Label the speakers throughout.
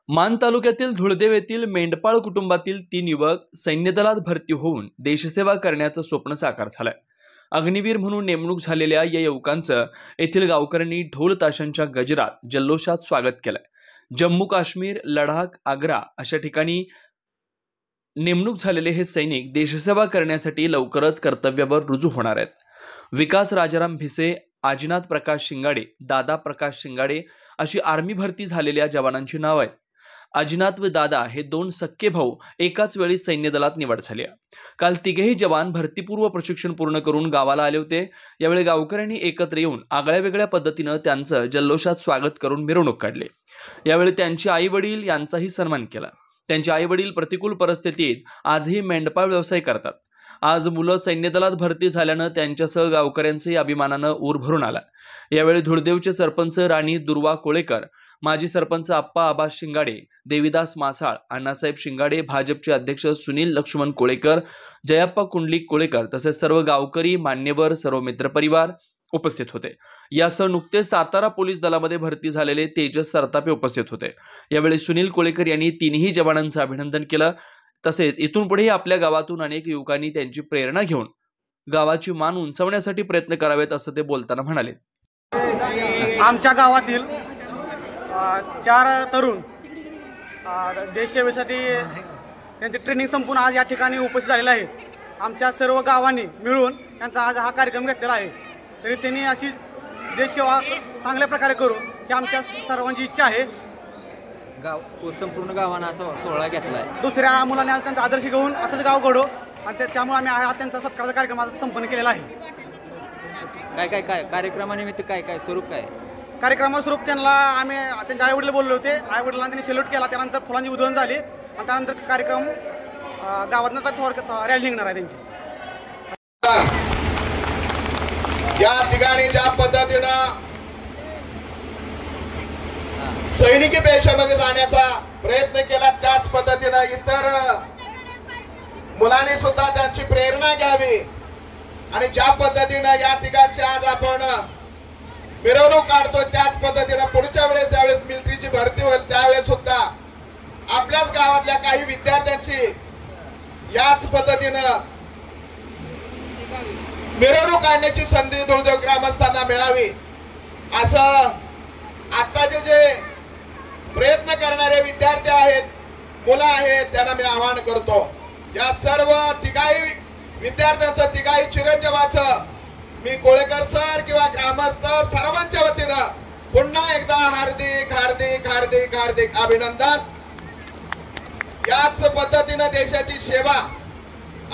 Speaker 1: मान तालुक्यातील धुळदेव येथील मेंढपाळ कुटुंबातील 3 युवक सैन्य दलात भरती होऊन देशसेवा करण्याचं स्वप्न साकार झालंय। अग्निवीर म्हणून नेमणूक झालेल्या या युवकांचं येथील गावकऱ्यांनी ढोल ताशांच्या गजरात जल्लोषात स्वागत केलंय। जम्मू काश्मीर, लडाख, आग्रा अशा ठिकाणी नेमणूक झालेले हे सैनिक देशसेवा करण्यासाठी लवकरच कर्तव्यावर रुजू होणार आहेत। विकास राजाराम भिसे, आजीनाथ प्रकाश शिंगाडे, दादा प्रकाश शिंगाडे अशी आर्मी भरती झालेल्या जवानांची नाव आहेत। आजीनाथ व दादा हे 2 सख्खे भाऊ एकाच वेळी सैन्य दलात निवड झाली। काल तिघेही जवान भरतीपूर्व प्रशिक्षण पूर्ण करून गावाला आले होते। यावेळी गावकऱ्यांनी एकत्र येऊन आगळ्या पद्धतीने त्यांचं जल्लोषात स्वागत करून मिरवणूक काढली। यावेळी त्यांचे आई वडील यांचाही सन्मान केला। त्यांचे आई वडील प्रतिकूल परिस्थितीत आजही मेंढपाळ व्यवसाय करतात। आज मुलं सैन्य दलात भरती झाल्यानं त्यांच्यासह गावकऱ्यांचे अभिमानानं ऊर भरून आला। यावेळी धुळदेवचे सरपंच राणी दुर्वा कोळेकर, माजी सरपंच आप्पा आबा शिंगाडे, देवीदास मासाळ, अण्णासाहेब शिंगाडे, भाजपचे अध्यक्ष सुनील लक्ष्मण कोळेकर, जयप्पा कुंडलिक कोळेकर तसेच सर्व गावकरी, मान्यवर, सर्व मित्रपरिवार उपस्थित होते। यासह नुकतेच सातारा पोलीस दलामध्ये भरती झालेले तेजस सरतापे उपस्थित होते। यावेळी सुनील कोळेकर यांनी 3ही जवानांचं अभिनंदन केलं। तसेच इथून पुढे आपल्या गावातून अनेक युवकांनी त्यांची प्रेरणा घेऊन गावाची मान उंचावण्यासाठी प्रयत्न करावेत असं ते बोलताना म्हणाले।
Speaker 2: आमच्या गावातील 4 तरुण देशसेवेसाठी त्यांचे ट्रेनिंग संपून आज या ठिकाणी उपस्थित झालेले आहेत। आमच्या सर्व गावांनी मिळून त्यांचा आज हा कार्यक्रम घेतलेला आहे। तरी त्यांनी अशी देशसेवा चांगल्या प्रकारे करू ही आमच्या सर्वांची इच्छा आहे।
Speaker 3: संपूर्ण गावांना असा सोहळा घेतला आहे।
Speaker 2: दुसऱ्या मुलांनी त्यांचा आदर्श घेऊन असंच गाव घडो आणि त्यामुळे आम्ही हा त्यांचा सत्काराचा कार्यक्रम आज संपन्न केलेला आहे।
Speaker 3: काय कार्यक्रमानिमित्त काय स्वरूप काय
Speaker 2: कार्यक्रमास्वरूप त्यांना आम्ही त्यांच्या आईवडील बोलले होते। आईवडिलांना त्यांनी सेल्यूट केला। त्यानंतर फुलांची उधळण झाली आणि त्यानंतर कार्यक्रम गावातनं थोडक्यात रॅली निघणार आहे त्यांची।
Speaker 4: या ठिकाणी ज्या पद्धतीनं सैनिकी पेशामध्ये जाण्याचा प्रयत्न केला त्याच पद्धतीनं इतर मुलांनी सुद्धा त्यांची प्रेरणा घ्यावी आणि ज्या पद्धतीनं या ठिकाणची आज आपण मिरवणूक काढतो त्याच पद्धतीनं पुढच्या वेळेस ज्यावेळेस मिलिटरीची भरती होईल त्यावेळेस सुद्धा आपल्याच गावातल्या काही विद्यार्थ्यांची याच पद्धतीनं मिरवणूक काढण्याची संधी धुळदेव ग्रामस्थांना मिळावी असं आताचे जे प्रयत्न करणारे विद्यार्थी आहेत, मुलं आहेत, त्यांना मी आवाहन करतो। या सर्व तिघाही विद्यार्थ्यांचं, तिघाही चिरंजीवाचं मी कोळेकर सर किंवा ग्रामस्थ सर्वांच्या वतीनं पुन्हा एकदा हार्दिक हार्दिक हार्दिक हार्दिक अभिनंदन। याच पद्धतीनं देशाची सेवा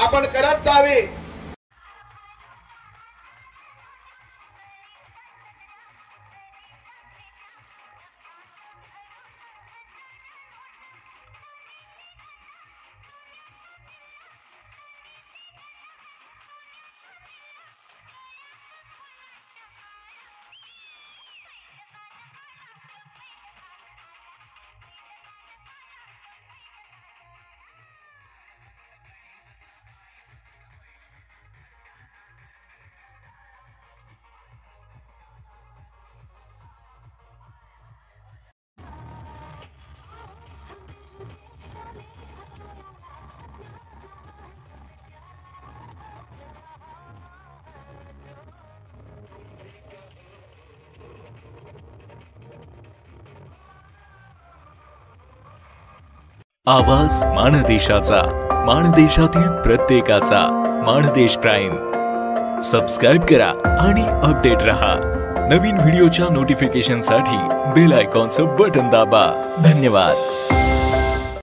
Speaker 4: आपण करत जावी।
Speaker 5: आवाज माणदेशाचा, माणदेशातील प्रत्येकाचा, माणदेश प्राईम। सबस्क्राइब करा आणि अपडेट रहा। नवीन व्हिडिओच्या नोटिफिकेशनसाठी बेल आयकॉनचं बटन दाबा। धन्यवाद।